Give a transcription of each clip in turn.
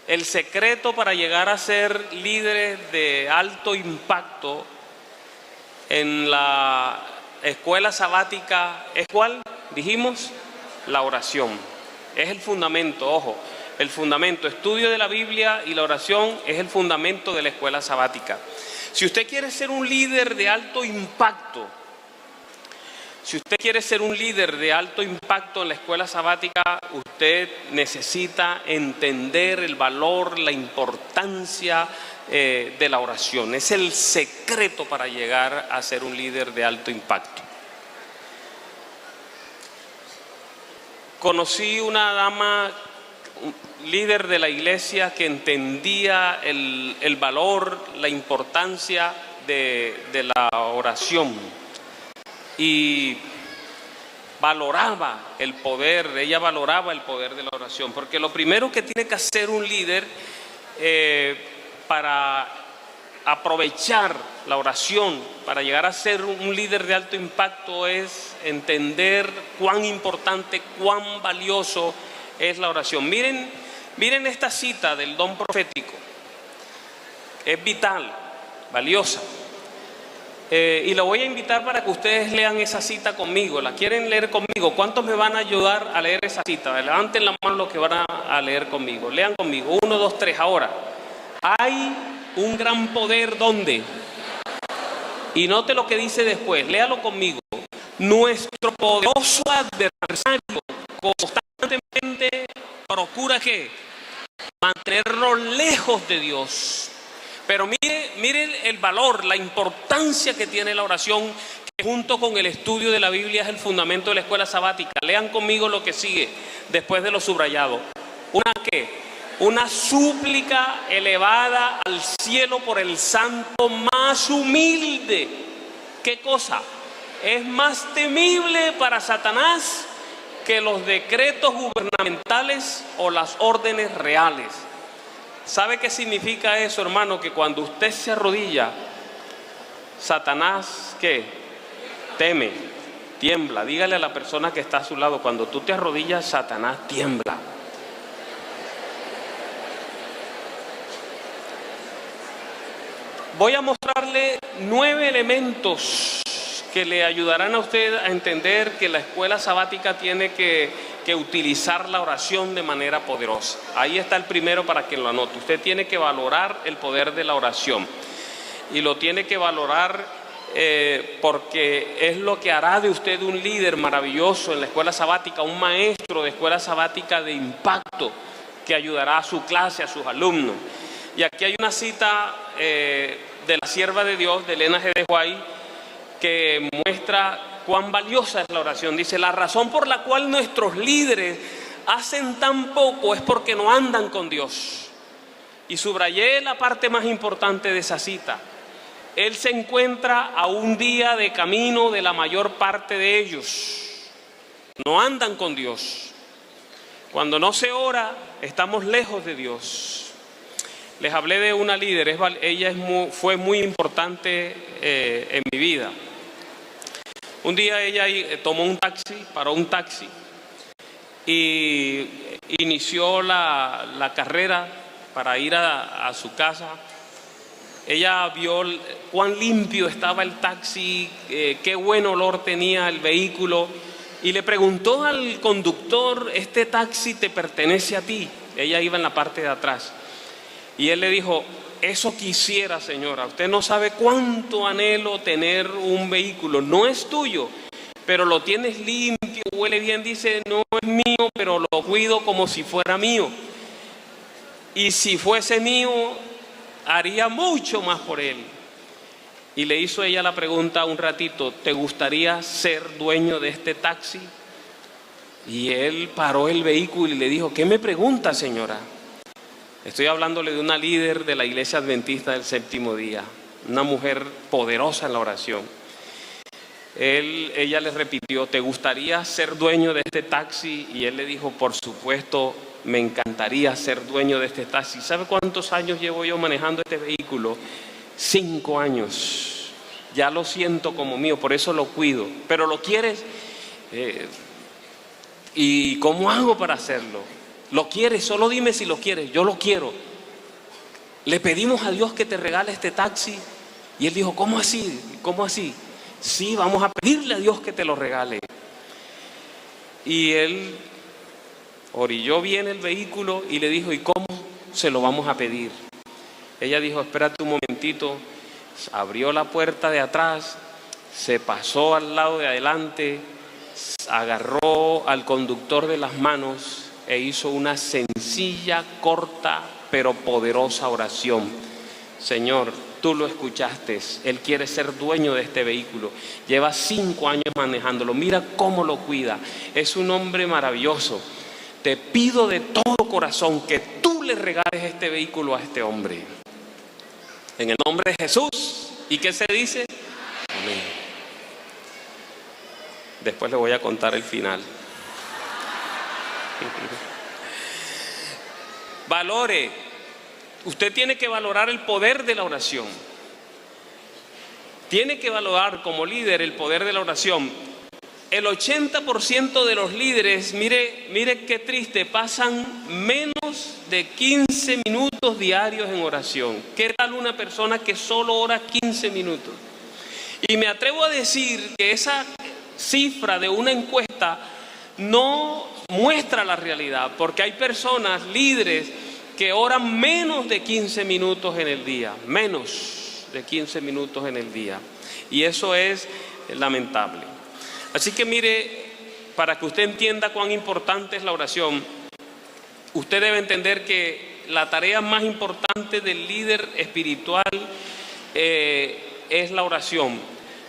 El secreto para llegar a ser líderes de alto impacto en la escuela sabática es ¿cuál? Dijimos, la oración. Es el fundamento, ojo, el fundamento, estudio de la Biblia y la oración es el fundamento de la escuela sabática. Si usted quiere ser un líder de alto impacto, en la escuela sabática, usted necesita entender el valor, la importancia de la oración. Es el secreto para llegar a ser un líder de alto impacto. Conocí una dama, líder de la iglesia, que entendía el valor, la importancia de la oración y valoraba el poder, ella valoraba el poder de la oración, porque lo primero que tiene que hacer un líder para aprovechar la oración, para llegar a ser un líder de alto impacto, es entender cuán importante, cuán valioso es la oración. Miren esta cita del don profético, es vital, valiosa. Y lo voy a invitar para que ustedes lean esa cita conmigo. ¿La quieren leer conmigo? ¿Cuántos me van a ayudar a leer esa cita? Levanten la mano los que van a leer conmigo. Lean conmigo. 1, 2, 3. Ahora, hay un gran poder, ¿dónde? Y note lo que dice después. Léalo conmigo. Nuestro poderoso adversario constantemente procura ¿qué? Mantenernos lejos de Dios. Pero mire el valor, la importancia que tiene la oración, que junto con el estudio de la Biblia es el fundamento de la escuela sabática. Lean conmigo lo que sigue después de lo subrayado. Una súplica elevada al cielo por el santo más humilde. ¿Qué cosa? Es más temible para Satanás que los decretos gubernamentales o las órdenes reales. ¿Sabe qué significa eso, hermano? Que cuando usted se arrodilla, Satanás, ¿qué? Teme, tiembla. Dígale a la persona que está a su lado, cuando tú te arrodillas, Satanás tiembla. Voy a mostrarle 9 elementos que le ayudarán a usted a entender que la escuela sabática tiene que utilizar la oración de manera poderosa. Ahí está el primero para que lo anote. Usted tiene que valorar el poder de la oración. Y lo tiene que valorar porque es lo que hará de usted un líder maravilloso en la escuela sabática, un maestro de escuela sabática de impacto que ayudará a su clase, a sus alumnos. Y aquí hay una cita de la sierva de Dios, de Elena G. de White, que muestra cuán valiosa es la oración. Dice: la razón por la cual nuestros líderes hacen tan poco es porque no andan con Dios. Y subrayé la parte más importante de esa cita. Él se encuentra a un día de camino de la mayor parte de ellos. No andan con Dios. Cuando no se ora, estamos lejos de Dios. Les hablé de una líder, ella fue muy importante en mi vida. Un día ella tomó un taxi, paró un taxi y inició la carrera para ir a su casa. Ella vio cuán limpio estaba el taxi, qué buen olor tenía el vehículo, y le preguntó al conductor: ¿este taxi te pertenece a ti? Ella iba en la parte de atrás. Y él le dijo: eso quisiera, señora. Usted no sabe cuánto anhelo tener un vehículo. No es tuyo, pero lo tienes limpio, huele bien. Dice: no es mío, pero lo cuido como si fuera mío. Y si fuese mío, haría mucho más por él. Y le hizo ella la pregunta un ratito: ¿te gustaría ser dueño de este taxi? Y él paró el vehículo y le dijo: ¿qué me pregunta, señora? Estoy hablándole de una líder de la Iglesia Adventista del Séptimo Día, una mujer poderosa en la oración. Ella le repitió: ¿te gustaría ser dueño de este taxi? Y él le dijo: por supuesto, me encantaría ser dueño de este taxi. ¿Sabe cuántos años llevo yo manejando este vehículo? 5 años. Ya lo siento como mío, por eso lo cuido. ¿Pero lo quieres? ¿Y cómo hago para hacerlo? ¿Lo quieres? Solo dime si lo quieres. Yo lo quiero. Le pedimos a Dios que te regale este taxi. Y él dijo, ¿cómo así? ¿Cómo así? Sí, vamos a pedirle a Dios que te lo regale. Y él orilló bien el vehículo y le dijo, ¿y cómo se lo vamos a pedir? Ella dijo, espérate un momentito. Abrió la puerta de atrás, se pasó al lado de adelante, agarró al conductor de las manos e hizo una sencilla, corta, pero poderosa oración. Señor, tú lo escuchaste, Él quiere ser dueño de este vehículo, lleva 5 años manejándolo, mira cómo lo cuida, es un hombre maravilloso. Te pido de todo corazón que tú le regales este vehículo a este hombre. En el nombre de Jesús. ¿Y qué se dice? Amén. Después le voy a contar el final. Valore. Usted tiene que valorar el poder de la oración. Tiene que valorar como líder el poder de la oración. El 80% de los líderes, mire qué triste, pasan menos de 15 minutos diarios en oración. ¿Qué tal una persona que solo ora 15 minutos? Y me atrevo a decir que esa cifra de una encuesta no muestra la realidad, porque hay personas, líderes, que oran menos de 15 minutos en el día, menos de 15 minutos en el día. Y eso es lamentable. Así que mire, para que usted entienda cuán importante es la oración, usted debe entender que la tarea más importante del líder espiritual es la oración.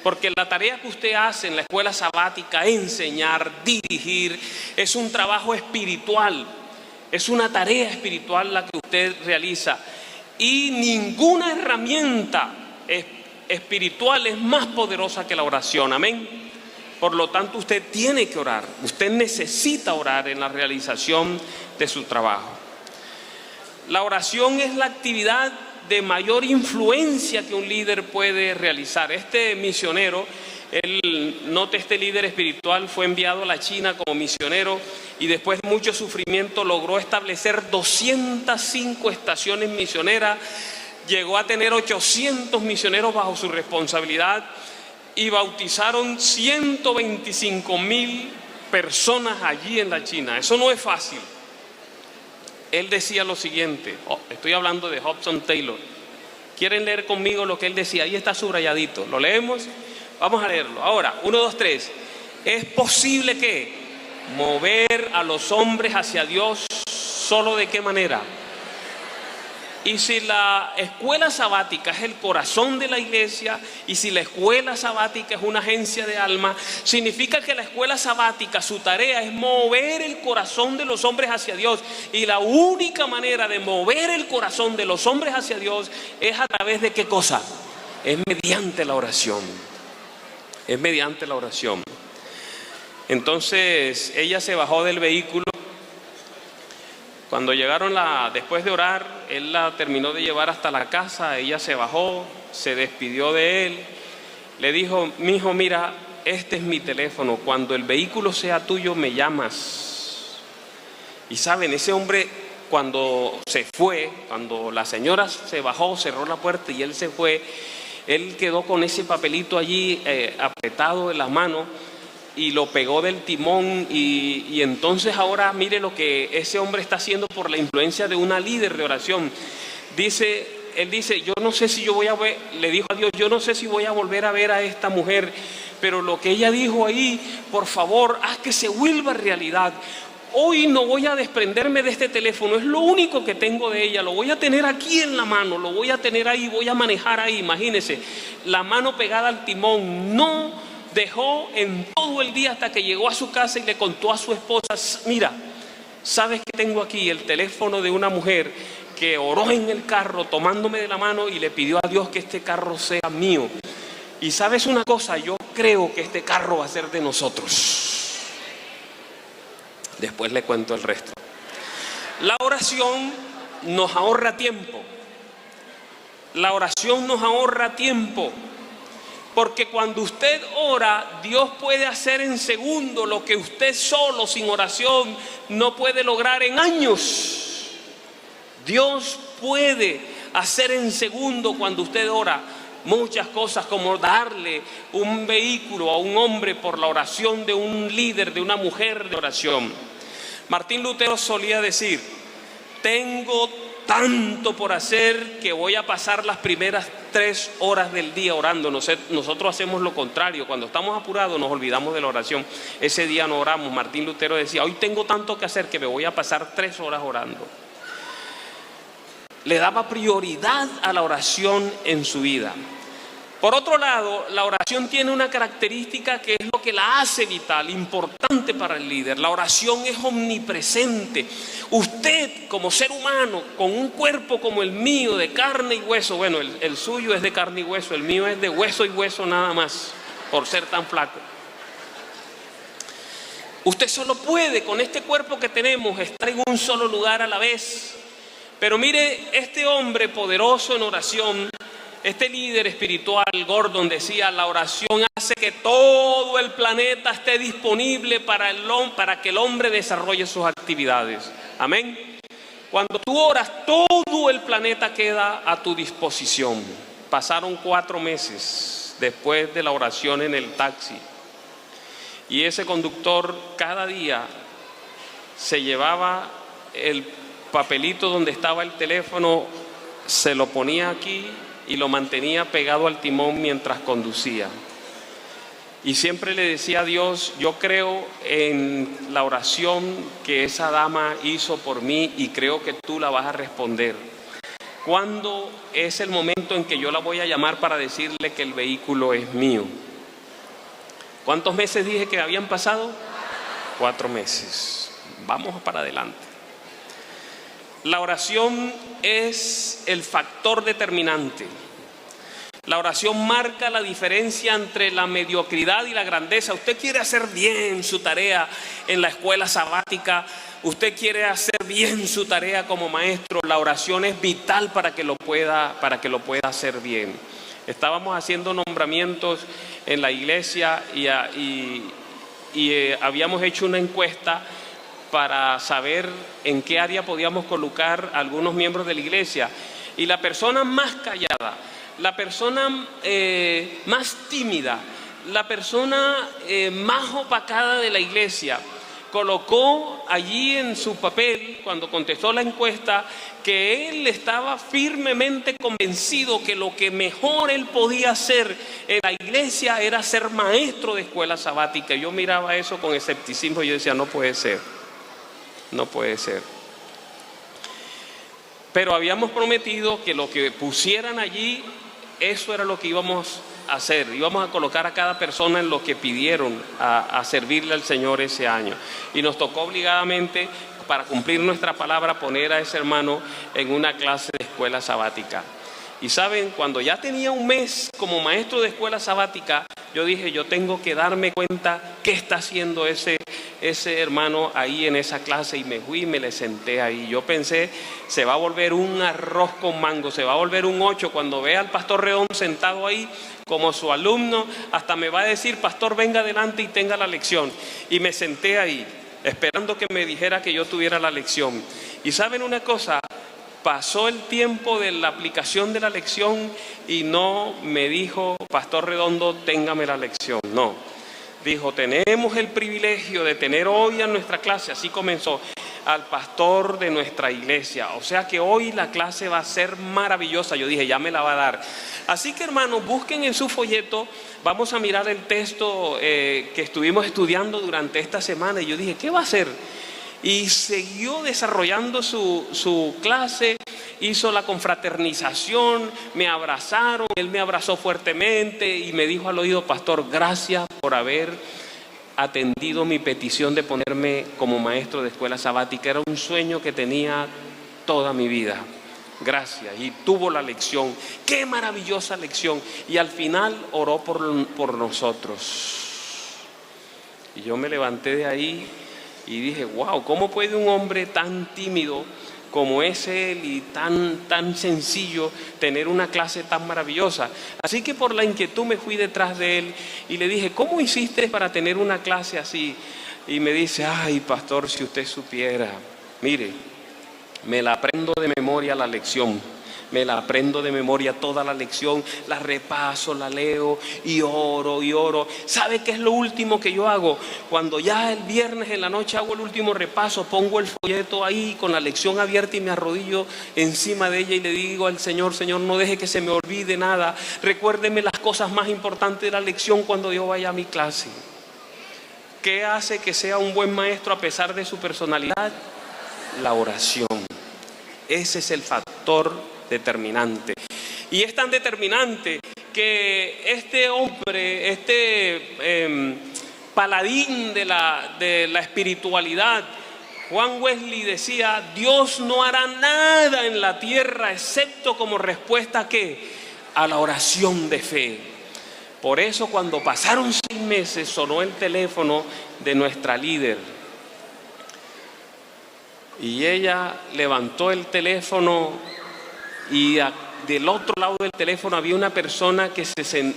Porque la tarea que usted hace en la escuela sabática, enseñar, dirigir, es un trabajo espiritual. Es una tarea espiritual la que usted realiza. Y ninguna herramienta espiritual es más poderosa que la oración. Amén. Por lo tanto, usted tiene que orar. Usted necesita orar en la realización de su trabajo. La oración es la actividad de mayor influencia que un líder puede realizar. Este misionero, este líder espiritual fue enviado a la China como misionero y después de mucho sufrimiento logró establecer 205 estaciones misioneras, llegó a tener 800 misioneros bajo su responsabilidad y bautizaron 125,000 personas allí en la China. Eso no es fácil. Él decía lo siguiente, estoy hablando de Hudson Taylor. ¿Quieren leer conmigo lo que él decía? Ahí está subrayadito. ¿Lo leemos? Vamos a leerlo. Ahora, 1, 2, 3. ¿Es posible que mover a los hombres hacia Dios solo de qué manera? Y si la escuela sabática es el corazón de la iglesia, y si la escuela sabática es una agencia de alma, significa que la escuela sabática, su tarea es mover el corazón de los hombres hacia Dios. Y la única manera de mover el corazón de los hombres hacia Dios es a través de ¿qué cosa? Es mediante la oración. Es mediante la oración. Entonces ella se bajó del vehículo. Cuando llegaron, después de orar, él la terminó de llevar hasta la casa, ella se bajó, se despidió de él, le dijo, mijo, mira, este es mi teléfono, cuando el vehículo sea tuyo me llamas. Y saben, ese hombre cuando se fue, cuando la señora se bajó, cerró la puerta y él se fue, él quedó con ese papelito allí apretado en las manos, y lo pegó del timón y entonces ahora mire lo que ese hombre está haciendo por la influencia de una líder de oración. Él dice, yo no sé si yo voy a ver, le dijo a Dios, yo no sé si voy a volver a ver a esta mujer, pero lo que ella dijo ahí, por favor, haz que se vuelva realidad. Hoy no voy a desprenderme de este teléfono, es lo único que tengo de ella, lo voy a tener aquí en la mano, lo voy a tener ahí, voy a manejar ahí, imagínense, la mano pegada al timón. No dejó en todo el día hasta que llegó a su casa y le contó a su esposa, mira, ¿sabes qué tengo aquí? El teléfono de una mujer que oró en el carro tomándome de la mano y le pidió a Dios que este carro sea mío. Y ¿sabes una cosa? Yo creo que este carro va a ser de nosotros. Después le cuento el resto. La oración nos ahorra tiempo. La oración nos ahorra tiempo. Porque cuando usted ora, Dios puede hacer en segundo lo que usted solo, sin oración, no puede lograr en años. Dios puede hacer en segundo, cuando usted ora, muchas cosas, como darle un vehículo a un hombre por la oración de un líder, de una mujer de oración. Martín Lutero solía decir: tengo tanto por hacer que voy a pasar las primeras 3 horas del día orando. Nosotros hacemos lo contrario. Cuando estamos apurados nos olvidamos de la oración. Ese día no oramos. Martín Lutero decía: hoy tengo tanto que hacer que me voy a pasar 3 horas orando. Le daba prioridad a la oración en su vida. Por otro lado, la oración tiene una característica que es lo que la hace vital, importante para el líder. La oración es omnipresente. Usted, como ser humano, con un cuerpo como el mío, de carne y hueso, bueno, el suyo es de carne y hueso, el mío es de hueso y hueso nada más, por ser tan flaco. Usted solo puede, con este cuerpo que tenemos, estar en un solo lugar a la vez. Pero mire, este hombre poderoso en oración, este líder espiritual, Gordon, decía: la oración hace que todo el planeta esté disponible para que el hombre desarrolle sus actividades. Amén. Cuando tú oras, todo el planeta queda a tu disposición. Pasaron 4 meses después de la oración en el taxi. Y ese conductor cada día se llevaba el papelito donde estaba el teléfono, se lo ponía aquí y lo mantenía pegado al timón mientras conducía. Y siempre le decía a Dios: yo creo en la oración que esa dama hizo por mí y creo que tú la vas a responder. ¿Cuándo es el momento en que yo la voy a llamar para decirle que el vehículo es mío? ¿Cuántos meses dije que habían pasado? 4 meses. Vamos para adelante. La oración es el factor determinante. La oración marca la diferencia entre la mediocridad y la grandeza. Usted quiere hacer bien su tarea en la escuela sabática, usted quiere hacer bien su tarea como maestro. La oración es vital para que lo pueda hacer bien. Estábamos haciendo nombramientos en la iglesia y habíamos hecho una encuesta para saber en qué área podíamos colocar a algunos miembros de la iglesia. Y la persona más callada, la persona más tímida, la persona más opacada de la iglesia, colocó allí en su papel, cuando contestó la encuesta, que él estaba firmemente convencido que lo que mejor él podía hacer en la iglesia era ser maestro de escuela sabática. Yo miraba eso con escepticismo y yo decía: no puede ser, no puede ser. Pero habíamos prometido que lo que pusieran allí, eso era lo que íbamos a hacer. Íbamos a colocar a cada persona en lo que pidieron a servirle al Señor ese año. Y nos tocó obligadamente, para cumplir nuestra palabra, poner a ese hermano en una clase de escuela sabática. Y saben, cuando ya tenía un mes como maestro de escuela sabática, yo dije: yo tengo que darme cuenta qué está haciendo ese hermano ahí en esa clase. Y me fui y me le senté ahí. Yo pensé: se va a volver un arroz con mango, se va a volver un 8 cuando vea al pastor Redón sentado ahí como su alumno. Hasta me va a decir: pastor, venga adelante y tenga la lección. Y me senté ahí esperando que me dijera que yo tuviera la lección. Y saben una cosa, pasó el tiempo de la aplicación de la lección y no me dijo: pastor Redondo, téngame la lección. No, dijo: tenemos el privilegio de tener hoy en nuestra clase, así comenzó, al pastor de nuestra iglesia. O sea que hoy la clase va a ser maravillosa. Yo dije: ya me la va a dar. Así que, hermanos, busquen en su folleto. Vamos a mirar el texto que estuvimos estudiando durante esta semana. Y yo dije: ¿qué va a hacer? Y siguió desarrollando su clase, hizo la confraternización, me abrazaron, él me abrazó fuertemente y me dijo al oído: pastor, gracias por haber atendido mi petición de ponerme como maestro de escuela sabática. Era un sueño que tenía toda mi vida. Gracias. Y tuvo la lección. ¡Qué maravillosa lección! Y al final oró por nosotros. Y yo me levanté de ahí y dije: wow, ¿cómo puede un hombre tan tímido como es Él y tan sencillo tener una clase tan maravillosa. Así que por la inquietud me fui detrás de Él y le dije, ¿cómo hiciste para tener una clase así? Y me dice, ay, pastor, si usted supiera, mire, me la aprendo de memoria la lección. Me la aprendo de memoria toda la lección, la repaso, la leo y oro y oro. ¿Sabe qué es lo último que yo hago? Cuando ya el viernes en la noche hago el último repaso, pongo el folleto ahí con la lección abierta y me arrodillo encima de ella y le digo al Señor, Señor, no deje que se me olvide nada. Recuérdeme las cosas más importantes de la lección cuando yo vaya a mi clase. ¿Qué hace que sea un buen maestro a pesar de su personalidad? La oración. Ese es el factor determinante. Y es tan determinante que este hombre, paladín de la espiritualidad, Juan Wesley decía, Dios no hará nada en la tierra excepto como respuesta ¿a qué? A la oración de fe. Por eso cuando pasaron 6 meses sonó el teléfono de nuestra líder y ella levantó el teléfono y del otro lado del teléfono había una persona que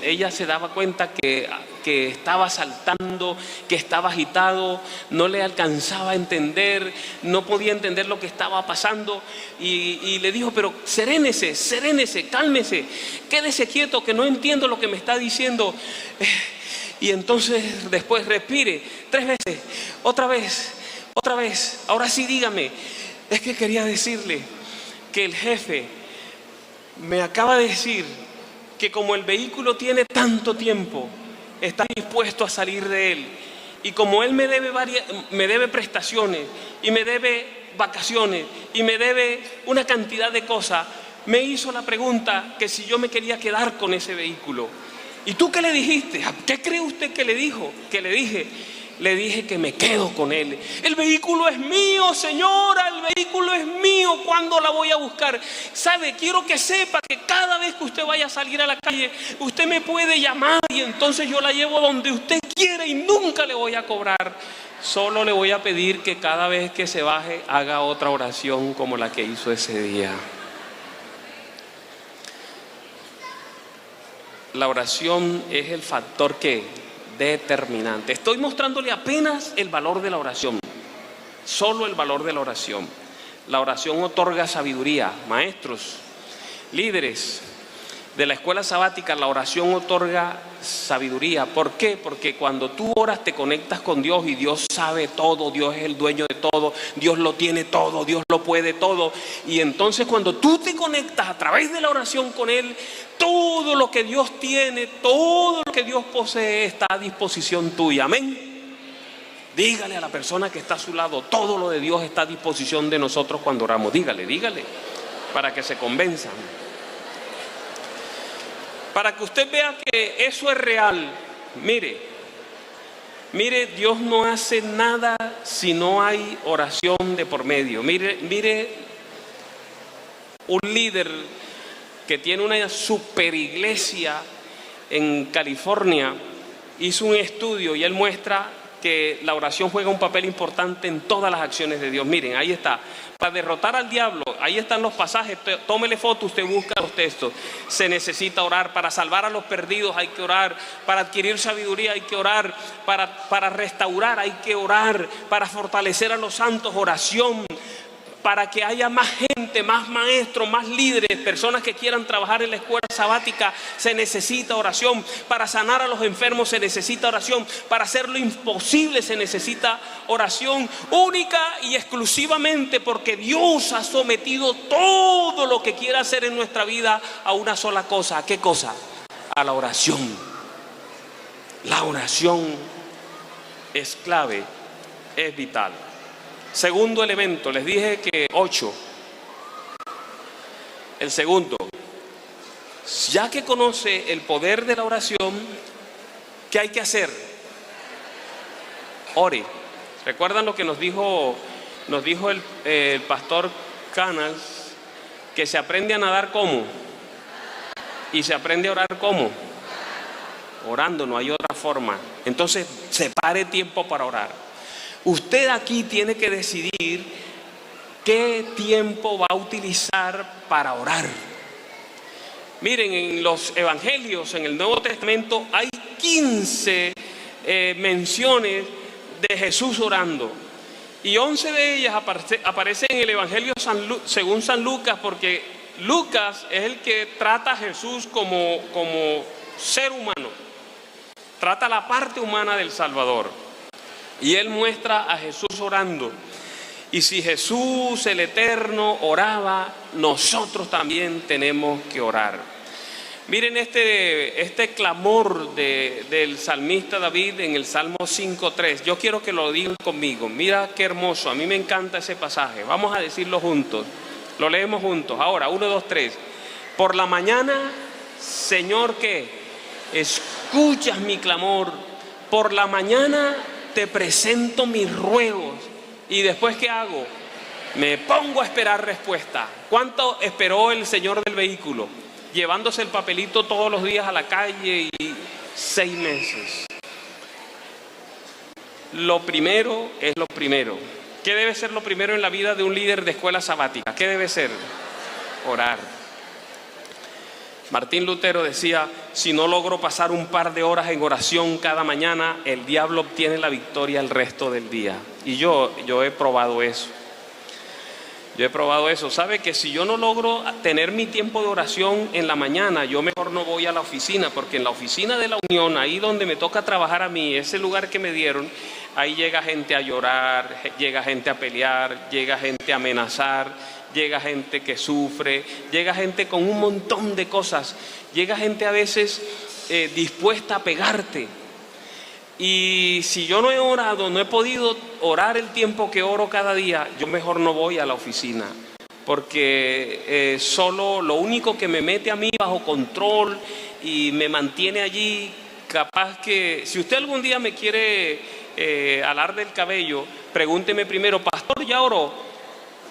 ella se daba cuenta que estaba saltando, que estaba agitado, no le alcanzaba a entender, no podía entender lo que estaba pasando y le dijo, pero serénese, cálmese, quédese quieto que no entiendo lo que me está diciendo. Y entonces después respire 3 veces, otra vez, ahora sí dígame, es que quería decirle que el jefe me acaba de decir que como el vehículo tiene tanto tiempo, está dispuesto a salir de él. Y como él me debe prestaciones y me debe vacaciones y me debe una cantidad de cosas, me hizo la pregunta que si yo me quería quedar con ese vehículo. ¿Y tú qué le dijiste? ¿Qué cree usted que le dijo? Que le dije. Le dije que me quedo con él. El vehículo es mío, señora, el vehículo es mío. ¿Cuándo la voy a buscar? ¿Sabe? Quiero que sepa que cada vez que usted vaya a salir a la calle, usted me puede llamar y entonces yo la llevo donde usted quiera y nunca le voy a cobrar. Solo le voy a pedir que cada vez que se baje haga otra oración como la que hizo ese día. La oración es el factor que determinante. Estoy mostrándole apenas el valor de la oración, solo el valor de la oración. La oración otorga sabiduría. Maestros, líderes de la escuela sabática, la oración otorga sabiduría. ¿Por qué? Porque cuando tú oras te conectas con Dios y Dios sabe todo, Dios es el dueño de todo, Dios lo tiene todo, Dios lo puede todo. Y entonces cuando tú te conectas a través de la oración con Él, todo lo que Dios tiene, todo lo que Dios posee está a disposición tuya. Amén. Dígale a la persona que está a su lado, todo lo de Dios está a disposición de nosotros cuando oramos. Dígale, para que se convenzan. Para que usted vea que eso es real. Mire, Dios no hace nada si no hay oración de por medio. Mire, un líder que tiene una super iglesia en California hizo un estudio y él muestra que la oración juega un papel importante en todas las acciones de Dios. Miren, ahí está. Para derrotar al diablo, ahí están los pasajes, tómele foto, usted busca los textos. Se necesita orar. Para salvar a los perdidos hay que orar. Para adquirir sabiduría hay que orar. Para restaurar hay que orar. Para fortalecer a los santos, oración. Para que haya más gente, más maestros, más líderes, personas que quieran trabajar en la escuela sabática, se necesita oración. Para sanar a los enfermos se necesita oración. Para hacer lo imposible se necesita oración. Única y exclusivamente porque Dios ha sometido todo lo que quiera hacer en nuestra vida a una sola cosa. ¿A qué cosa? A la oración. La oración es clave, es vital. Segundo elemento, les dije que 8. El segundo, ya que conoce el poder de la oración, ¿qué hay que hacer? Ore. ¿Recuerdan lo que nos dijo el pastor Canals? Que se aprende a nadar ¿cómo? Y se aprende a orar ¿cómo? Orando, no hay otra forma. Entonces, separe tiempo para orar. Usted aquí tiene que decidir ¿Qué tiempo va a utilizar para orar? Miren, en los evangelios, en el Nuevo Testamento, hay 15 menciones de Jesús orando. Y 11 de ellas aparecen en el Evangelio según San Lucas, porque Lucas es el que trata a Jesús como ser humano. Trata la parte humana del Salvador. Y él muestra a Jesús orando. Y si Jesús, el Eterno, oraba, nosotros también tenemos que orar. Miren este clamor del salmista David en el Salmo 5.3. Yo quiero que lo digan conmigo. Mira qué hermoso, a mí me encanta ese pasaje. Vamos a decirlo juntos. Lo leemos juntos. Ahora, 1, 2, 3. Por la mañana, Señor, ¿qué? Escuchas mi clamor. Por la mañana te presento mis ruegos. ¿Y después qué hago? Me pongo a esperar respuesta. ¿Cuánto esperó el señor del vehículo? Llevándose el papelito todos los días a la calle, y 6 meses. Lo primero es lo primero. ¿Qué debe ser lo primero en la vida de un líder de escuela sabática? ¿Qué debe ser? Orar. Martín Lutero decía: si no logro pasar un par de horas en oración cada mañana, el diablo obtiene la victoria el resto del día. Y yo he probado eso. Yo he probado eso. ¿Sabe que si yo no logro tener mi tiempo de oración en la mañana, yo mejor no voy a la oficina? Porque en la oficina de la Unión, ahí donde me toca trabajar a mí, ese lugar que me dieron, ahí llega gente a llorar, llega gente a pelear, llega gente a amenazar, llega gente que sufre, llega gente con un montón de cosas, llega gente a veces dispuesta a pegarte. Y si yo no he orado, no he podido orar el tiempo que oro cada día, yo mejor no voy a la oficina, porque solo lo único que me mete a mí bajo control y me mantiene allí, capaz que si usted algún día me quiere alar del cabello, pregúnteme primero: pastor, ¿ya oró?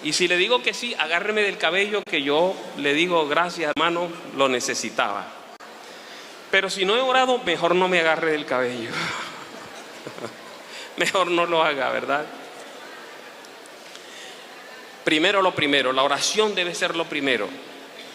Y si le digo que sí, agárreme del cabello, que yo le digo: gracias, hermano, lo necesitaba. Pero si no he orado, mejor no me agarre del cabello. Mejor no lo haga, ¿verdad? Primero lo primero, la oración debe ser lo primero.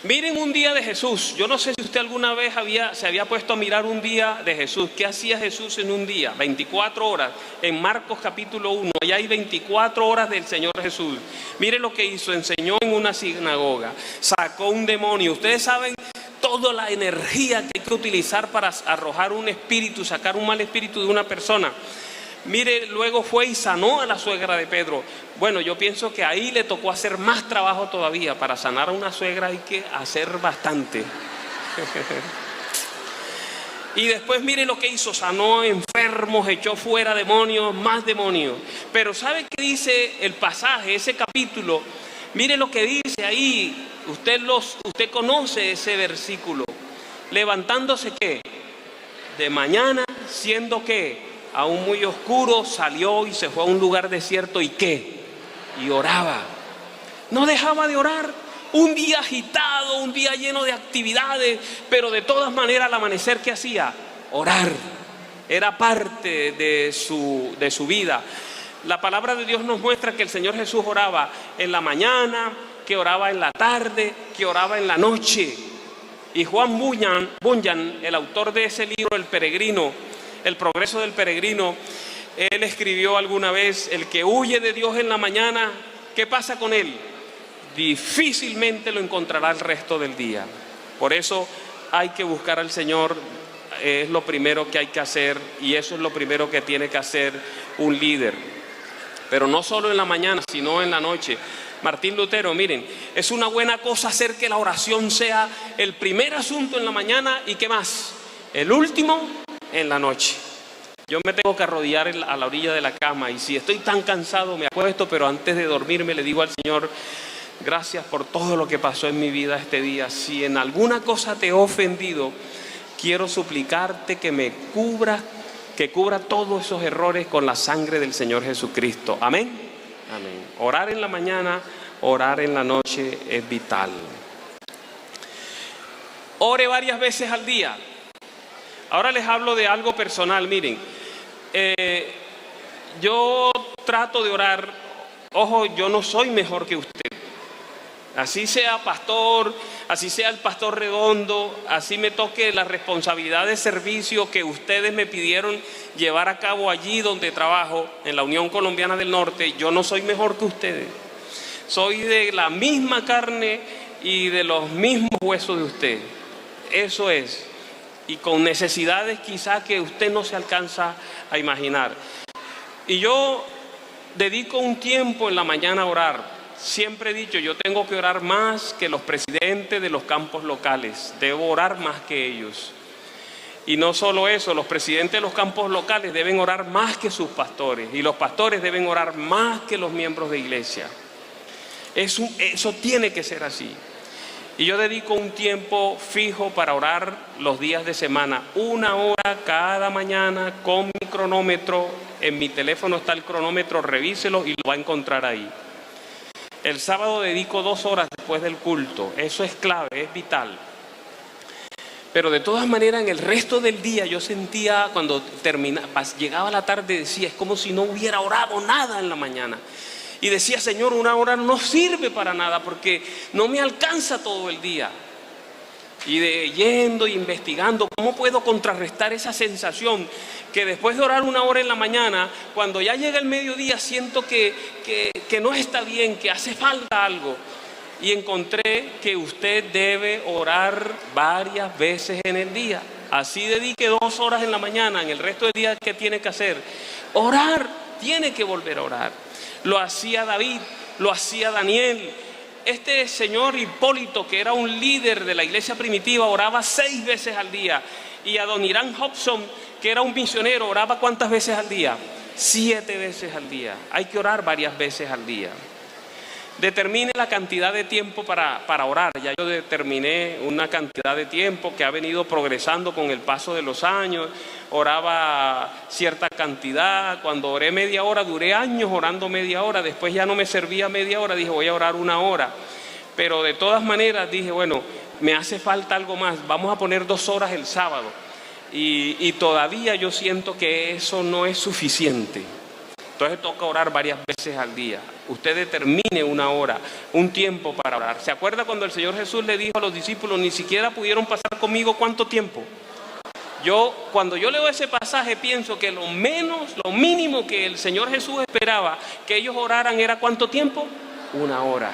Miren un día de Jesús. Yo no sé si usted alguna vez se había puesto a mirar un día de Jesús. ¿Qué hacía Jesús en un día? 24 horas. En Marcos capítulo 1, allá hay 24 horas del Señor Jesús. Miren lo que hizo: enseñó en una sinagoga, sacó un demonio. Ustedes saben toda la energía que hay que utilizar para arrojar un espíritu, sacar un mal espíritu de una persona. Mire, luego fue y sanó a la suegra de Pedro. Bueno, yo pienso que ahí le tocó hacer más trabajo todavía. Para sanar a una suegra hay que hacer bastante. Y después mire lo que hizo: sanó enfermos, echó fuera demonios, más demonios. Pero ¿sabe qué dice el pasaje, ese capítulo? Mire lo que dice ahí. Usted conoce ese versículo. Levantándose, ¿qué? De mañana, siendo que aún muy oscuro, salió y se fue a un lugar desierto. ¿Y qué? Y oraba. No dejaba de orar. Un día agitado, un día lleno de actividades, pero de todas maneras al amanecer, ¿qué hacía? Orar. Era parte de su vida. La palabra de Dios nos muestra que el Señor Jesús oraba en la mañana, que oraba en la tarde, que oraba en la noche. Y Juan Bunyan, el autor de ese libro, El Peregrino, El Progreso del Peregrino, él escribió alguna vez: el que huye de Dios en la mañana, ¿qué pasa con él? Difícilmente lo encontrará el resto del día. Por eso hay que buscar al Señor, es lo primero que hay que hacer, y eso es lo primero que tiene que hacer un líder. Pero no solo en la mañana, sino en la noche. Martín Lutero, miren, es una buena cosa hacer que la oración sea el primer asunto en la mañana y ¿qué más? El último en la noche. Yo me tengo que arrodillar a la orilla de la cama y si estoy tan cansado me acuesto, pero antes de dormirme le digo al Señor: gracias por todo lo que pasó en mi vida este día. Si en alguna cosa te he ofendido, quiero suplicarte que me cubra todos esos errores con la sangre del Señor Jesucristo. Amén. Amén. Orar en la mañana, orar en la noche es vital. Ore varias veces al día. Ahora les hablo de algo personal. Miren, yo trato de orar Ojo, yo no soy mejor que usted. Así sea pastor, así sea el pastor Redondo, así me toque la responsabilidad de servicio que ustedes me pidieron llevar a cabo allí donde trabajo, en la Unión Colombiana del Norte, yo no soy mejor que ustedes. Soy de la misma carne y de los mismos huesos de usted. Eso es. Y con necesidades quizás que usted no se alcanza a imaginar. Y yo dedico un tiempo en la mañana a orar. Siempre he dicho, yo tengo que orar más que los presidentes de los campos locales. Debo orar más que ellos. Y no solo eso, los presidentes de los campos locales deben orar más que sus pastores. Y los pastores deben orar más que los miembros de iglesia. Eso tiene que ser así. Y yo dedico un tiempo fijo para orar los días de semana. 1 hora cada mañana con mi cronómetro. En mi teléfono está el cronómetro, revíselo y lo va a encontrar ahí. El sábado dedico 2 horas después del culto. Eso es clave, es vital. Pero de todas maneras, en el resto del día yo sentía, cuando llegaba la tarde, decía, es como si no hubiera orado nada en la mañana. Y decía, Señor, 1 hora no sirve para nada porque no me alcanza todo el día. Y yendo e investigando, ¿cómo puedo contrarrestar esa sensación que después de orar 1 hora en la mañana, cuando ya llega el mediodía, siento que no está bien, que hace falta algo? Y encontré que usted debe orar varias veces en el día. Así dedique 2 horas en la mañana, en el resto del día, ¿qué tiene que hacer? Orar, tiene que volver a orar. Lo hacía David, lo hacía Daniel. Este señor Hipólito, que era un líder de la iglesia primitiva, oraba 6 veces al día. Y Adoniram Hobson, que era un misionero, oraba ¿cuántas veces al día? 7 veces al día. Hay que orar varias veces al día. Determine la cantidad de tiempo para orar. Ya yo determiné una cantidad de tiempo que ha venido progresando con el paso de los años. Oraba cierta cantidad. Cuando oré media hora, duré años orando media hora. Después ya no me servía media hora, dije voy a orar 1 hora. Pero de todas maneras dije, bueno, me hace falta algo más. Vamos a poner 2 horas el sábado. Y todavía yo siento que eso no es suficiente. Entonces toca orar varias veces al día. Usted determine 1 hora, un tiempo para orar. ¿Se acuerda cuando el Señor Jesús le dijo a los discípulos, ni siquiera pudieron pasar conmigo cuánto tiempo? Cuando yo leo ese pasaje pienso que lo mínimo que el Señor Jesús esperaba que ellos oraran era ¿cuánto tiempo? 1 hora.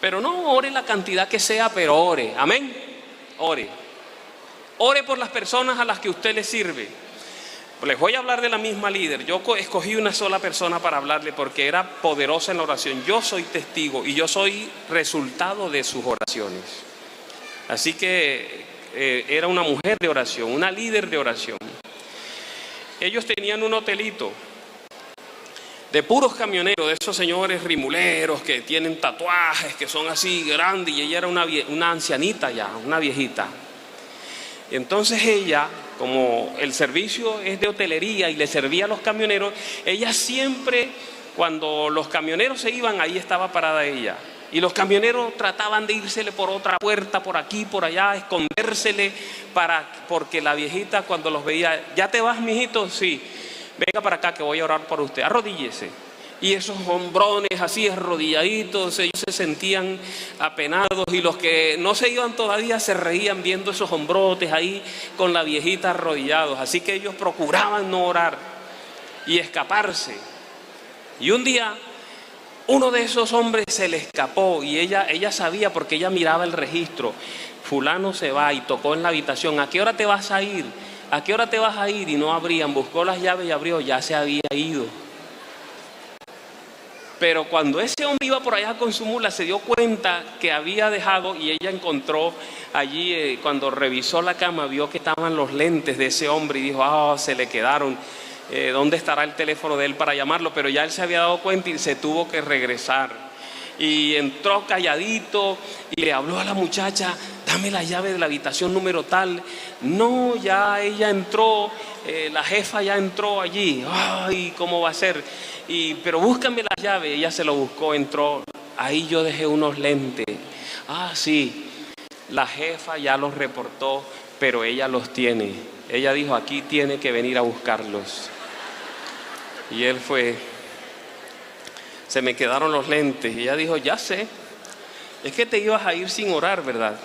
Pero no ore la cantidad que sea, pero ore. Amén. Ore. Ore por las personas a las que usted le sirve. Les voy a hablar de la misma líder. Yo escogí una sola persona para hablarle porque era poderosa en la oración. Yo soy testigo y yo soy resultado de sus oraciones. Así que era una mujer de oración, una líder de oración. Ellos tenían un hotelito de puros camioneros, de esos señores rimuleros que tienen tatuajes, que son así grandes, y ella era una ancianita ya, una viejita. Y entonces ella, como el servicio es de hotelería y le servía a los camioneros, ella siempre, cuando los camioneros se iban, ahí estaba parada ella. Y los camioneros trataban de írsele por otra puerta, por aquí, por allá, escondérsele, porque la viejita cuando los veía, ¿ya te vas, mijito? Sí, venga para acá que voy a orar por usted, arrodíllese. Y esos hombrones así arrodilladitos, ellos se sentían apenados, y los que no se iban todavía se reían viendo esos hombrotes ahí con la viejita arrodillados. Así que ellos procuraban no orar y escaparse. Y un día uno de esos hombres se le escapó y ella sabía, porque ella miraba el registro. Fulano se va y tocó en la habitación. ¿A qué hora te vas a ir? ¿A qué hora te vas a ir? Y no abrían. Buscó las llaves y abrió. Ya se había ido. Pero cuando ese hombre iba por allá con su mula, se dio cuenta que había dejado, y ella encontró allí, cuando revisó la cama, vio que estaban los lentes de ese hombre y dijo, se le quedaron. ¿Dónde estará el teléfono de él para llamarlo? Pero ya él se había dado cuenta y se tuvo que regresar. Y entró calladito y le habló a la muchacha, dame la llave de la habitación número tal. No, ya ella entró, la jefa ya entró allí. Ay, ¿cómo va a ser? Pero búscame la llave. Ella se lo buscó, entró. Ahí yo dejé unos lentes. Ah, sí, la jefa ya los reportó, pero ella los tiene. Ella dijo, aquí tiene que venir a buscarlos. Y él fue. se me quedaron los lentes. Y ella dijo, ya sé, es que te ibas a ir sin orar, ¿verdad?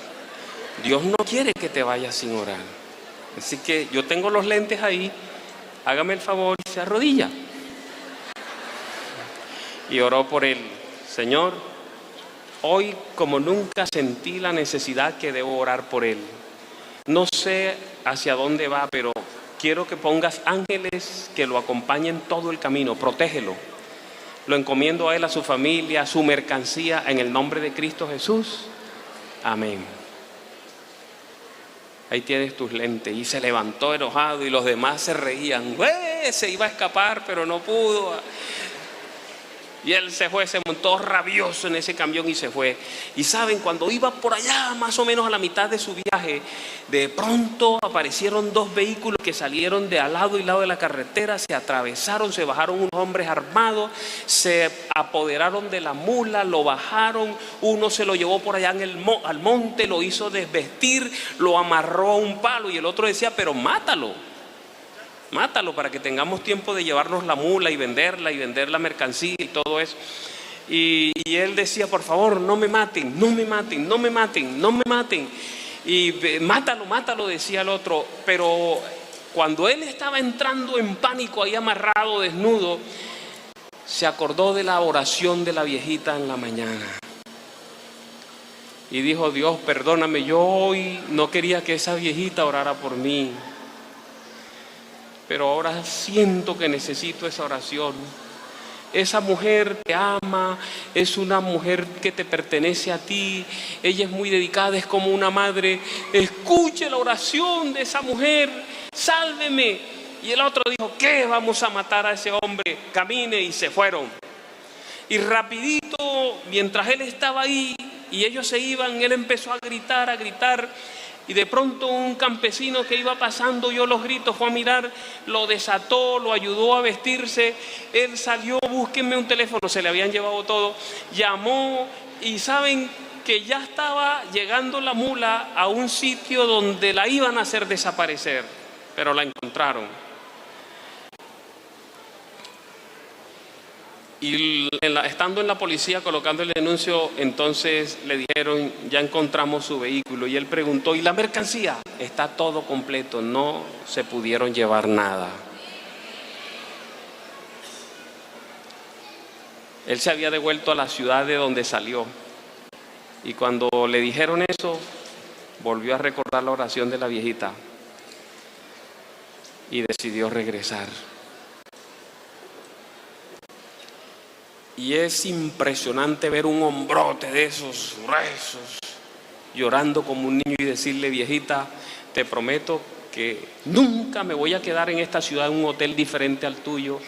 Dios no quiere que te vayas sin orar. Así que yo tengo los lentes ahí, hágame el favor y se arrodilla. Y oró por él. Señor, hoy como nunca sentí la necesidad que debo orar por él. No sé hacia dónde va, pero quiero que pongas ángeles que lo acompañen todo el camino. Protégelo. Lo encomiendo a él, a su familia, a su mercancía, en el nombre de Cristo Jesús. Amén. Ahí tienes tus lentes. Y se levantó enojado y los demás se reían. Se iba a escapar, pero no pudo. Y él se fue, se montó rabioso en ese camión y se fue. Y saben, cuando iba por allá, más o menos a la mitad de su viaje, de pronto aparecieron dos vehículos que salieron de al lado y lado de la carretera, se atravesaron, se bajaron unos hombres armados, se apoderaron de la mula, lo bajaron, uno se lo llevó por allá al monte, lo hizo desvestir, lo amarró a un palo y el otro decía, pero mátalo. Mátalo para que tengamos tiempo de llevarnos la mula y vender la mercancía y todo eso. Y él decía, por favor, no me maten, no me maten, no me maten, no me maten. Y mátalo, decía el otro. Pero cuando él estaba entrando en pánico, ahí amarrado, desnudo, se acordó de la oración de la viejita en la mañana. Y dijo, Dios, perdóname, yo hoy no quería que esa viejita orara por mí. Pero ahora siento que necesito esa oración. Esa mujer te ama, es una mujer que te pertenece a ti, ella es muy dedicada, es como una madre. Escuche la oración de esa mujer, sálveme. Y el otro dijo, ¿qué? Vamos a matar a ese hombre, camine, y se fueron. Y rapidito, mientras él estaba ahí y ellos se iban, él empezó a gritar. Y de pronto un campesino que iba pasando oyó los gritos, fue a mirar, lo desató, lo ayudó a vestirse. Él salió, búsquenme un teléfono, se le habían llevado todo. Llamó y saben que ya estaba llegando la mula a un sitio donde la iban a hacer desaparecer, pero la encontraron. Y estando en la policía colocando el denuncio, entonces le dijeron, ya encontramos su vehículo. Y él preguntó, ¿y la mercancía? Está todo completo, no se pudieron llevar nada. Él se había devuelto a la ciudad de donde salió. Y cuando le dijeron eso, volvió a recordar la oración de la viejita y decidió regresar. Y es impresionante ver un hombrote de esos gruesos llorando como un niño y decirle, viejita, te prometo que nunca me voy a quedar en esta ciudad en un hotel diferente al tuyo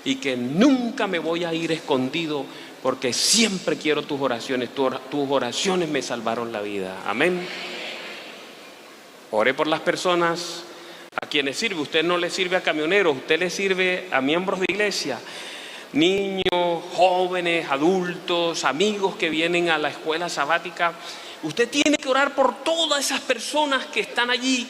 y que nunca me voy a ir escondido porque siempre quiero tus oraciones. Tus oraciones me salvaron la vida. Amén. Ore por las personas a quienes sirve. Usted no le sirve a camioneros, usted le sirve a miembros de iglesia. Niños, jóvenes, adultos, amigos que vienen a la escuela sabática. Usted tiene que orar por todas esas personas que están allí.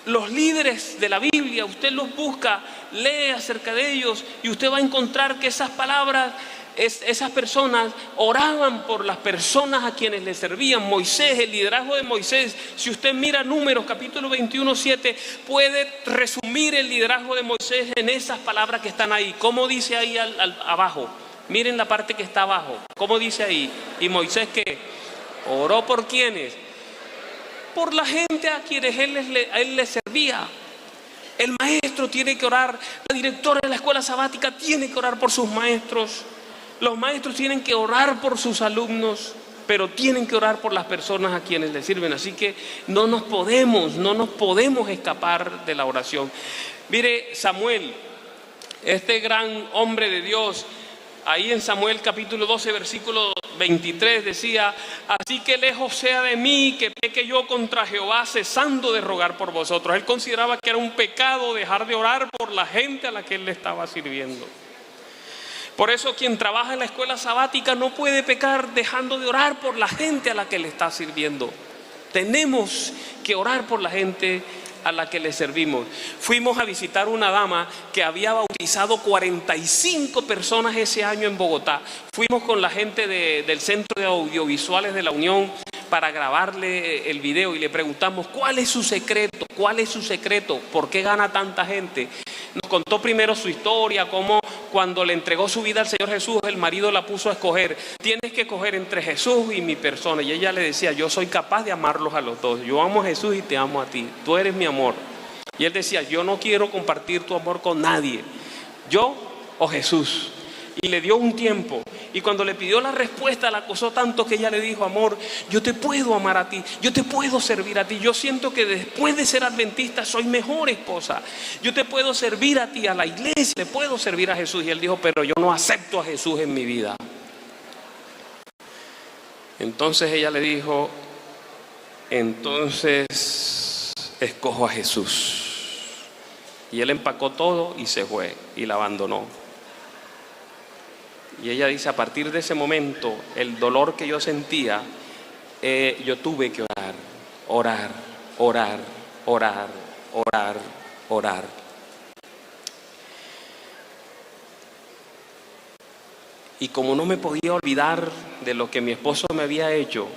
Los líderes de la Biblia, usted los busca, lee acerca de ellos y usted va a encontrar que esas palabras, esas personas oraban por las personas a quienes le servían. Moisés, el liderazgo de Moisés, si usted mira Números capítulo 21:7, puede resumir el liderazgo de Moisés en esas palabras que están ahí. ¿Cómo dice ahí abajo? Miren la parte que está abajo. ¿Cómo dice ahí? ¿Y Moisés qué? Oró por quiénes? Por la gente a quienes él les servía. El maestro tiene que orar, la directora de la escuela sabática tiene que orar por sus maestros. Los maestros tienen que orar por sus alumnos, pero tienen que orar por las personas a quienes les sirven. Así que no nos podemos escapar de la oración. Mire, Samuel, este gran hombre de Dios, ahí en Samuel capítulo 12, versículo 23 decía, así que lejos sea de mí que peque yo contra Jehová, cesando de rogar por vosotros. Él consideraba que era un pecado dejar de orar por la gente a la que él le estaba sirviendo. Por eso quien trabaja en la escuela sabática no puede pecar dejando de orar por la gente a la que le está sirviendo. Tenemos que orar por la gente a la que le servimos. Fuimos a visitar una dama que había bautizado 45 personas ese año en Bogotá. Fuimos con la gente del Centro de Audiovisuales de la Unión para grabarle el video y le preguntamos ¿cuál es su secreto? ¿Cuál es su secreto? ¿Por qué gana tanta gente? Nos contó primero su historia, cómo cuando le entregó su vida al Señor Jesús, el marido la puso a escoger. Tienes que escoger entre Jesús y mi persona. Y ella le decía, yo soy capaz de amarlos a los dos. Yo amo a Jesús y te amo a ti. Tú eres mi amor. Y él decía, yo no quiero compartir tu amor con nadie. Yo o Jesús. Y le dio un tiempo. Y cuando le pidió la respuesta, la acosó tanto que ella le dijo, amor, yo te puedo amar a ti, yo te puedo servir a ti. Yo siento que después de ser adventista soy mejor esposa. Yo te puedo servir a ti, a la iglesia, le puedo servir a Jesús. Y él dijo, pero yo no acepto a Jesús en mi vida. Entonces ella le dijo, entonces escojo a Jesús. Y él empacó todo y se fue y la abandonó. Y ella dice, a partir de ese momento, el dolor que yo sentía, yo tuve que orar, orar, orar, orar, orar. Y como no me podía olvidar de lo que mi esposo me había hecho,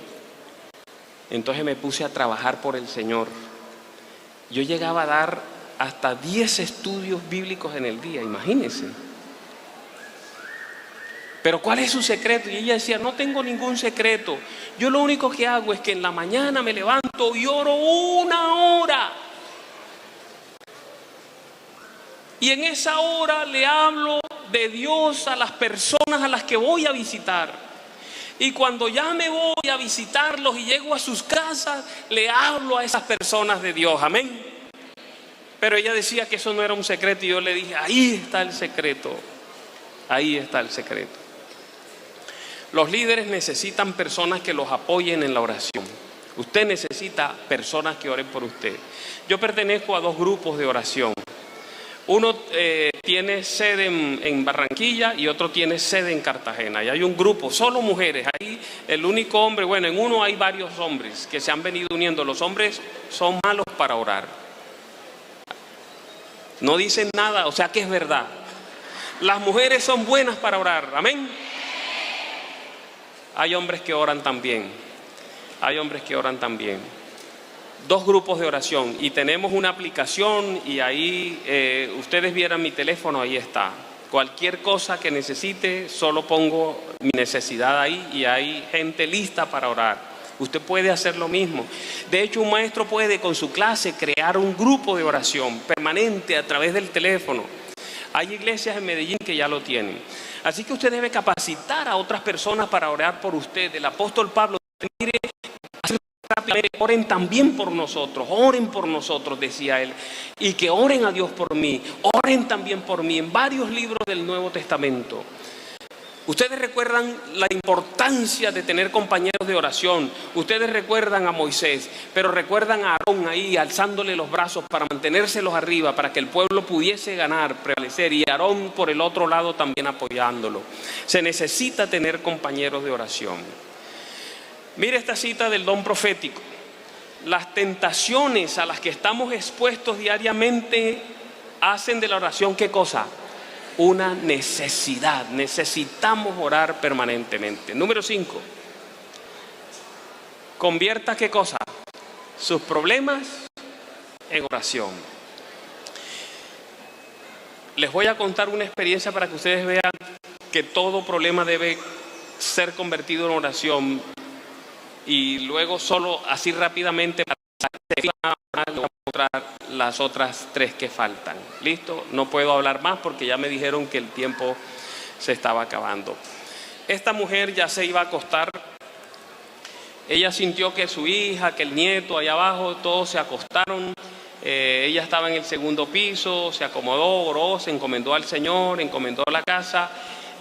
entonces me puse a trabajar por el Señor. Yo llegaba a dar hasta 10 estudios bíblicos en el día, imagínense. Pero ¿cuál es su secreto? Y ella decía, no tengo ningún secreto. Yo lo único que hago es que en la mañana me levanto y oro 1 hora. Y en esa hora le hablo de Dios a las personas a las que voy a visitar. Y cuando ya me voy a visitarlos y llego a sus casas, le hablo a esas personas de Dios. Amén. Pero ella decía que eso no era un secreto y yo le dije, ahí está el secreto. Ahí está el secreto. Los líderes necesitan personas que los apoyen en la oración. Usted necesita personas que oren por usted. Yo pertenezco a 2 grupos de oración. Uno tiene sede en Barranquilla y otro tiene sede en Cartagena. Y hay un grupo, solo mujeres. Ahí el único hombre, bueno, en uno hay varios hombres que se han venido uniendo. Los hombres son malos para orar. No dicen nada, o sea que es verdad. Las mujeres son buenas para orar. Amén. Hay hombres que oran también. Hay hombres que oran también. 2 grupos de oración y tenemos una aplicación y ahí ustedes vieran mi teléfono, ahí está. Cualquier cosa que necesite, solo pongo mi necesidad ahí y hay gente lista para orar. Usted puede hacer lo mismo. De hecho, un maestro puede con su clase crear un grupo de oración permanente a través del teléfono. Hay iglesias en Medellín que ya lo tienen. Así que usted debe capacitar a otras personas para orar por usted. El apóstol Pablo, mire, oren también por nosotros, oren por nosotros, decía él, y que oren a Dios por mí, oren también por mí, en varios libros del Nuevo Testamento. Ustedes recuerdan la importancia de tener compañeros de oración. Ustedes recuerdan a Moisés, pero recuerdan a Aarón ahí alzándole los brazos para mantenérselos arriba, para que el pueblo pudiese ganar, prevalecer, y Aarón por el otro lado también apoyándolo. Se necesita tener compañeros de oración. Mire esta cita del don profético. Las tentaciones a las que estamos expuestos diariamente hacen de la oración, ¿qué cosa? Una necesidad. Necesitamos orar permanentemente. Número 5. Convierta ¿qué cosa? Sus problemas en oración. Les voy a contar una experiencia para que ustedes vean que todo problema debe ser convertido en oración. Y luego solo así rápidamente las otras 3 que faltan. ¿Listo? No puedo hablar más porque ya me dijeron que el tiempo se estaba acabando. Esta mujer ya se iba a acostar. Ella sintió que su hija, que el nieto allá abajo, todos se acostaron. Ella estaba en el 2º piso, se acomodó, oró, se encomendó al Señor, encomendó la casa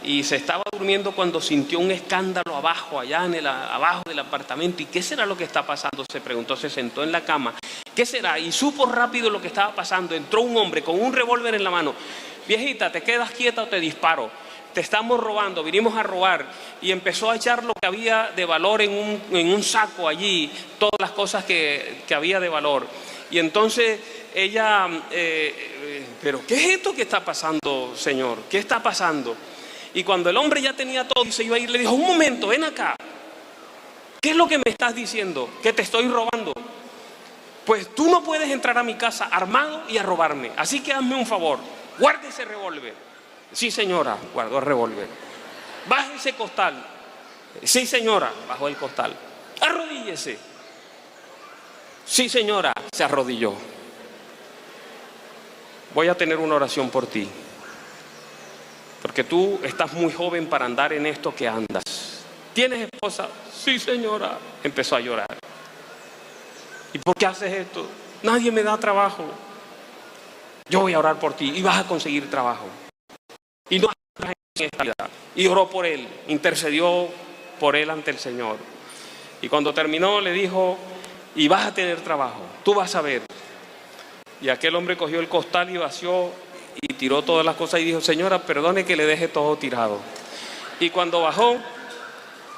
y se estaba durmiendo cuando sintió un escándalo abajo, allá abajo del apartamento. ¿Y qué será lo que está pasando? Se preguntó, se sentó en la cama. ¿Qué será? Y supo rápido lo que estaba pasando. Entró un hombre con un revólver en la mano. Viejita, ¿te quedas quieta o te disparo? Te estamos robando, vinimos a robar. Y empezó a echar lo que había de valor en un saco allí, todas las cosas que había de valor. Y entonces ella, pero ¿qué es esto que está pasando, Señor? ¿Qué está pasando? Y cuando el hombre ya tenía todo y se iba a ir, le dijo, un momento, ven acá. ¿Qué es lo que me estás diciendo? Que te estoy robando. Pues tú no puedes entrar a mi casa armado y a robarme. Así que hazme un favor, guarde ese revólver. Sí, señora, guardó el revólver. Baje ese costal. Sí, señora, bajó el costal. Arrodíllese. Sí, señora, se arrodilló. Voy a tener una oración por ti. Porque tú estás muy joven para andar en esto que andas. ¿Tienes esposa? Sí, señora. Empezó a llorar. ¿Y por qué haces esto? Nadie me da trabajo. Yo voy a orar por ti y vas a conseguir trabajo. Y no en esta vida. Y oró por él, intercedió por él ante el Señor. Y cuando terminó le dijo, y vas a tener trabajo, tú vas a ver. Y aquel hombre cogió el costal y vació y tiró todas las cosas y dijo, señora, perdone que le deje todo tirado. Y cuando bajó,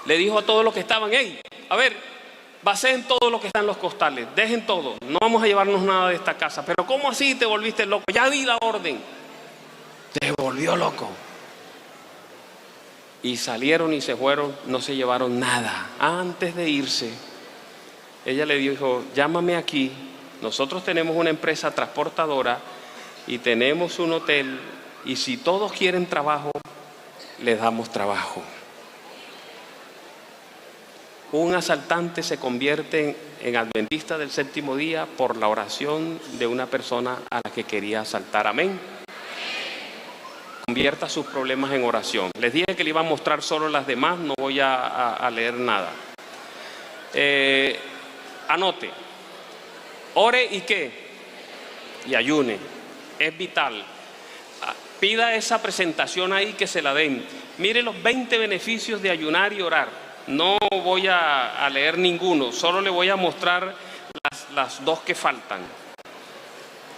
le dijo a todos los que estaban, hey, a ver, vacíen todo lo que está en los costales, dejen todo, no vamos a llevarnos nada de esta casa. Pero ¿cómo así te volviste loco? Ya di la orden. Te volvió loco. Y salieron y se fueron, no se llevaron nada. Antes de irse, ella le dijo, llámame aquí, nosotros tenemos una empresa transportadora y tenemos un hotel, y si todos quieren trabajo, les damos trabajo. Un asaltante se convierte en adventista del séptimo día por la oración de una persona a la que quería asaltar. Amén. Convierta sus problemas en oración. Les dije que le iba a mostrar solo las demás, no voy a leer nada. Anote. Ore y qué. Y ayune. Es vital. Pida esa presentación ahí que se la den. Mire los 20 beneficios de ayunar y orar. No voy a leer ninguno, solo le voy a mostrar las dos que faltan.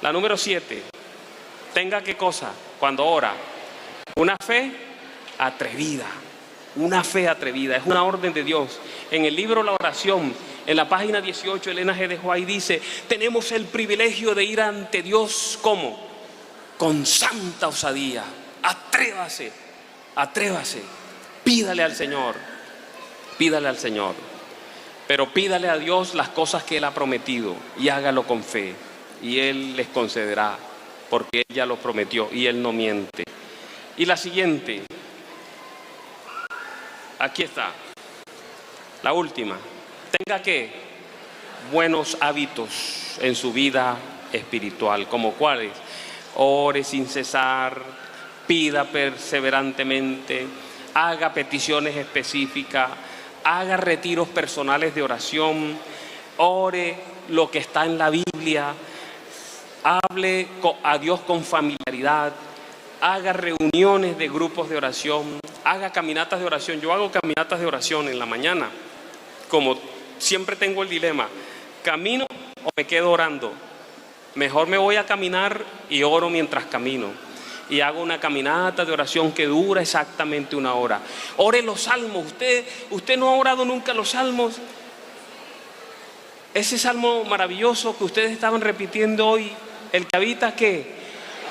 La número 7. Tenga qué cosa cuando ora. Una fe atrevida. Una fe atrevida. Es una orden de Dios. En el libro La Oración, en la página 18, Elena G. de White dice, tenemos el privilegio de ir ante Dios, ¿cómo? Con santa osadía. Atrévase, atrévase. Pídale al Señor. Pídale al Señor. Pero pídale a Dios las cosas que Él ha prometido y hágalo con fe. Y Él les concederá, porque Él ya lo prometió y Él no miente. Y la siguiente, aquí está, la última. Tenga que buenos hábitos en su vida espiritual, como cuáles: ore sin cesar, pida perseverantemente, haga peticiones específicas, haga retiros personales de oración, ore lo que está en la Biblia, hable a Dios con familiaridad, haga reuniones de grupos de oración, haga caminatas de oración. Yo hago caminatas de oración en la mañana. Como siempre tengo el dilema, ¿camino o me quedo orando? Mejor me voy a caminar y oro mientras camino. Y hago una caminata de oración que dura exactamente 1 hora. Ore los salmos. ¿Usted no ha orado nunca los salmos? Ese salmo maravilloso que ustedes estaban repitiendo hoy, el que habita ¿qué?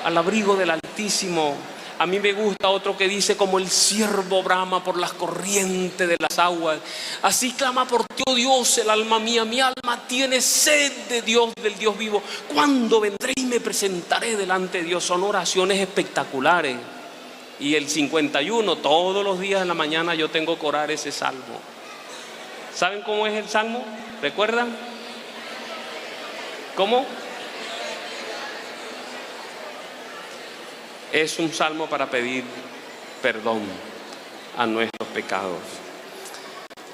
Al abrigo del Altísimo. A mí me gusta otro que dice, como el ciervo brama por las corrientes de las aguas, así clama por ti, oh Dios, el alma mía. Mi alma tiene sed de Dios, del Dios vivo. ¿Cuándo vendré y me presentaré delante de Dios? Son oraciones espectaculares. Y el 51, todos los días en la mañana yo tengo que orar ese salmo. ¿Saben cómo es el salmo? ¿Recuerdan? ¿Cómo? Es un salmo para pedir perdón a nuestros pecados.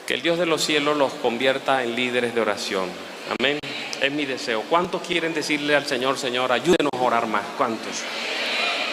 Que el Dios de los cielos los convierta en líderes de oración. Amén. Es mi deseo. ¿Cuántos quieren decirle al Señor, Señor, ayúdenos a orar más? ¿Cuántos?